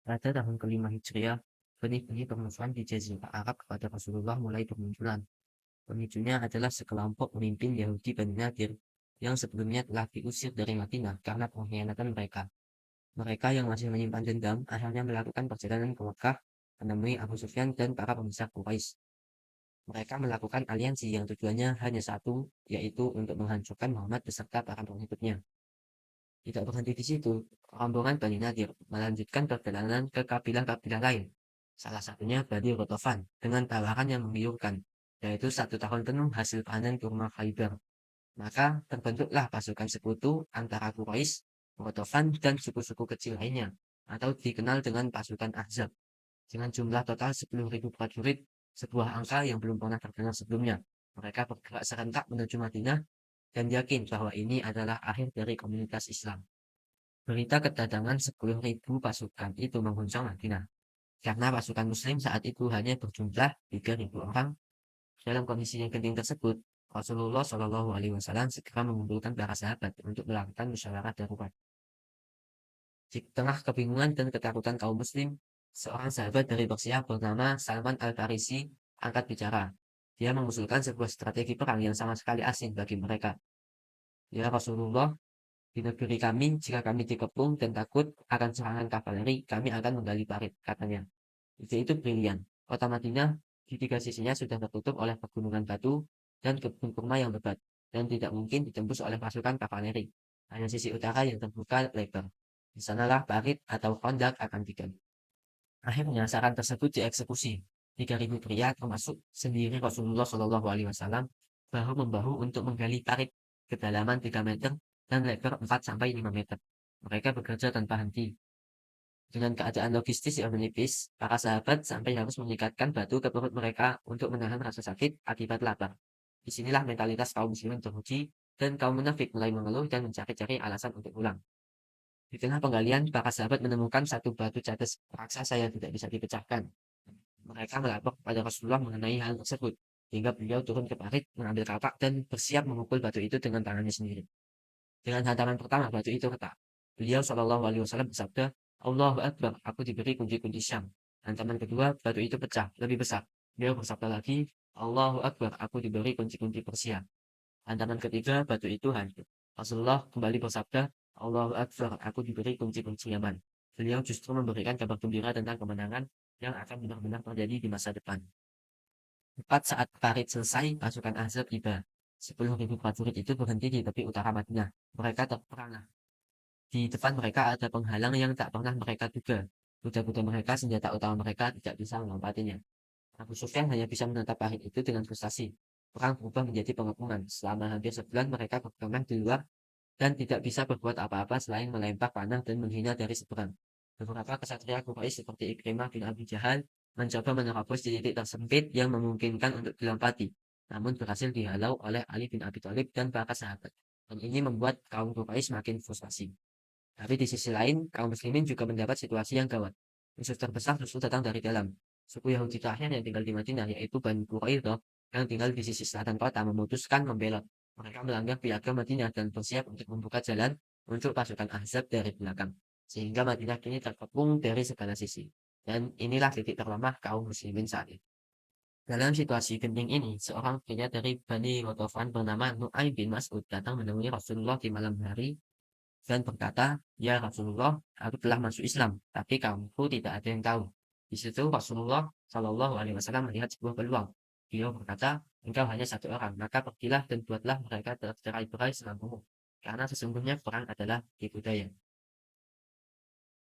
Pada tahun kelima Hijriah, benih-benih permusuhan di Jazirah Arab kepada Rasulullah mulai bermunculan. Pemicunya adalah sekelompok pemimpin Yahudi Bani Nadir yang sebelumnya telah diusir dari Madinah karena pengkhianatan mereka. Mereka yang masih menyimpan dendam akhirnya melakukan perjalanan ke Mekah menemui Abu Sufyan dan para pembesar Quraisy. Mereka melakukan aliansi yang tujuannya hanya satu, yaitu untuk menghancurkan Muhammad beserta para pengikutnya. Tidak berhenti di situ, rombongan Bani Nadir melanjutkan perjalanan ke kabilah-kabilah lain. Salah satunya Bani Rotofan dengan tawaran yang menggiurkan, yaitu 1 tahun penuh hasil panen kurma Khaybar. Maka terbentuklah pasukan sekutu antara Quraisy, Rotofan, dan suku-suku kecil lainnya, atau dikenal dengan pasukan Ahzab. Dengan jumlah total 10.000 prajurit, sebuah angka yang belum pernah terdengar sebelumnya. Mereka bergerak serentak menuju Madinah dan yakin bahwa ini adalah akhir dari komunitas Islam. Berita kedatangan 10.000 pasukan itu mengguncang Madinah. Karena pasukan Muslim saat itu hanya berjumlah 3.000 orang, dalam kondisi yang genting tersebut, Rasulullah Shallallahu Alaihi Wasallam segera mengumpulkan para sahabat untuk melakukan musyawarah darurat. Di tengah kebingungan dan ketakutan kaum Muslim, seorang sahabat dari Persia bernama Salman Al-Farisi angkat bicara. Dia mengusulkan sebuah strategi perang yang sama sekali asing bagi mereka. Ya Rasulullah, di negeri kami, jika kami dikepung dan takut akan serangan kavaleri, kami akan menggali parit, katanya. Ide itu brilian. Kota Madinah di tiga sisinya sudah tertutup oleh pegunungan batu dan kebun kurma yang lebat, dan tidak mungkin ditembus oleh pasukan kavaleri. Hanya sisi utara yang terbuka lebar. Di sanalah parit atau kondak akan digali. Akhirnya saran tersebut dieksekusi. 3.000 pria termasuk sendiri Rasulullah Shallallahu Alaihi Wasallam bahu membahu untuk menggali parit kedalaman 3 meter dan lebar 4 sampai 5 meter. Mereka bekerja tanpa henti. Dengan keadaan logistis yang menipis, para sahabat sampai harus mengikatkan batu ke perut mereka untuk menahan rasa sakit akibat lapar. Disinilah mentalitas kaum muslimin teruji dan kaum munafik mulai mengeluh dan mencari-cari alasan untuk pulang. Di tengah penggalian, para sahabat menemukan satu batu cadas raksasa yang tidak bisa dipecahkan. Mereka melapor kepada Rasulullah mengenai hal tersebut, hingga beliau turun ke parit, mengambil kapak dan bersiap memukul batu itu dengan tangannya sendiri. Dengan hantaman pertama, batu itu retak. Beliau Shallallahu Alaihi Wasallam bersabda, Allahu Akbar, aku diberi kunci-kunci Syam. Hantaman kedua, batu itu pecah, lebih besar. Beliau bersabda lagi, Allahu Akbar, aku diberi kunci-kunci Persia. Hantaman ketiga, batu itu hancur. Rasulullah kembali bersabda, Allahu Akbar, aku diberi kunci-kunci Yaman. Beliau justru memberikan kabar gembira tentang kemenangan yang akan benar-benar terjadi di masa depan. Tepat saat parit selesai, pasukan Ahzab tiba. 10.000 prajurit itu berhenti di tepi utara Madinah. Mereka terperangah. Di depan mereka ada penghalang yang tak pernah mereka duga. Kuda-kuda mereka, senjata utama mereka tidak bisa melompatinya. Abu Sufyan hanya bisa menatap parit itu dengan frustasi. Perang berubah menjadi pengepungan. Selama hampir sebulan mereka berkemah di luar dan tidak bisa berbuat apa-apa selain melempar panah dan menghina dari seberang. Beberapa kesatria Quraisy seperti Ikrimah bin Abi Jahal mencoba menerobos di titik tersempit yang memungkinkan untuk dilompati, namun berhasil dihalau oleh Ali bin Abi Thalib dan para sahabat. Dan ini membuat kaum Quraisy makin frustasi. Tapi di sisi lain, kaum muslimin juga mendapat situasi yang gawat. Musuh terbesar justru datang dari dalam. Suku Yahudi terakhir yang tinggal di Madinah, yaitu Bani Quraidah, yang tinggal di sisi selatan kota, memutuskan membelot. Mereka melanggar piagam Madinah dan bersiap untuk membuka jalan untuk pasukan Ahzab dari belakang. Sehingga Madinah kini terkepung dari segala sisi. Dan inilah titik terlemah kaum muslimin saat ini. Dalam situasi genting ini, seorang pria dari Bani Ghatafan bernama Nu'aim bin Mas'ud datang menemui Rasulullah di malam hari dan berkata, "Ya Rasulullah, aku telah masuk Islam, tapi kaumku tidak ada yang tahu." Di situ Rasulullah Shallallahu Alaihi Wasallam melihat sebuah peluang. Beliau berkata, "Engkau hanya satu orang, maka pergilah dan buatlah mereka tercerai-berai selama karena sesungguhnya perang adalah tipu daya."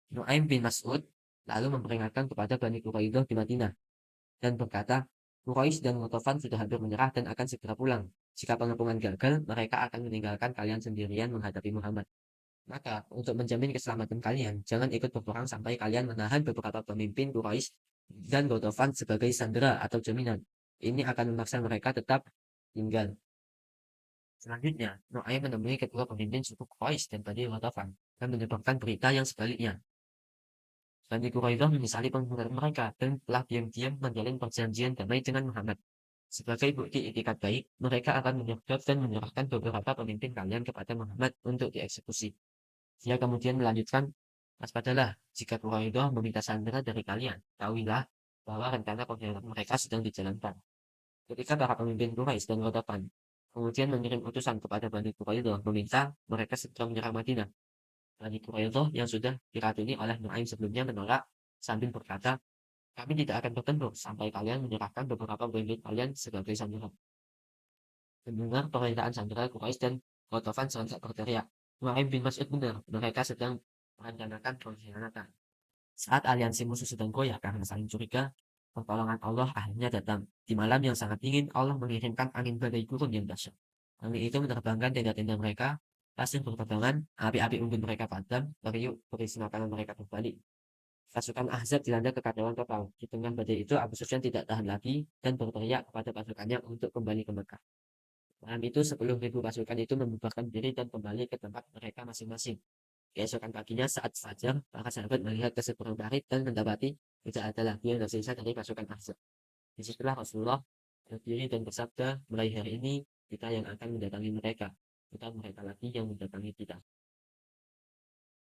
Nuaim bin Mas'ud lalu memperingatkan kepada Bani Quraidah di Madinah dan berkata, Quraisy dan Ghatafan sudah hampir menyerah dan akan segera pulang. Jika pengepungan gagal, mereka akan meninggalkan kalian sendirian menghadapi Muhammad. Maka, untuk menjamin keselamatan kalian, jangan ikut berperang sampai kalian menahan beberapa pemimpin Quraisy dan Ghatafan sebagai sandera atau jaminan. Ini akan memaksa mereka tetap tinggal. Selanjutnya, Nuaim menemui kedua pemimpin suku Quraisy dan Bani Ghatafan dan menyebarkan berita yang sebaliknya. Bani Quraidah menyesali penghinaan mereka dan telah diam-diam menjalin perjanjian damai dengan Muhammad. Sebagai bukti itikat baik, mereka akan menyergap dan menyerahkan beberapa pemimpin kalian kepada Muhammad untuk dieksekusi. Dia kemudian melanjutkan, Waspadalah jika Quraidah meminta sandera dari kalian. Ketahuilah bahwa rencana pengkhianatan mereka sedang dijalankan. Ketika para pemimpin Quraisy dan Ghatafan kemudian mengirim utusan kepada Bani Quraidah meminta mereka segera menyerang Madinah. Bani Quraidah yang sudah diracuni oleh Nuaim sebelumnya menolak sambil berkata, kami tidak akan bertempur sampai kalian menyerahkan beberapa pemimpin kalian sebagai sandera. Mendengar permintaan sandera Quraisy dan Ghatafan serentak berteriak, Nuaim bin Mas'ud benar, mereka sedang merencanakan pengkhianatan. Saat aliansi musuh sedang goyah karena saling curiga, pertolongan Allah akhirnya datang. Di malam yang sangat dingin, Allah mengirimkan angin badai gurun yang dahsyat. Angin itu menerbangkan tenda-tenda mereka, pasir berterbangan, api-api unggun mereka padam, periuk berisi makanan mereka berbalik. Pasukan Ahzab dilanda kekacauan total. Di tengah badai itu, Abu Sufyan tidak tahan lagi dan berteriak kepada pasukannya untuk kembali ke Mekah. Malam itu 10.000 pasukan itu membubarkan diri dan kembali ke tempat mereka masing-masing. Keesokan paginya saat fajar, para sahabat melihat ke seberang barit dan mendapati tidak ada lagi yang tersisa dari pasukan Ahzab. Disitulah Rasulullah berdiri dan bersabda, mulai hari ini kita yang akan mendatangi mereka, bukan mereka lagi yang mendatangi kita.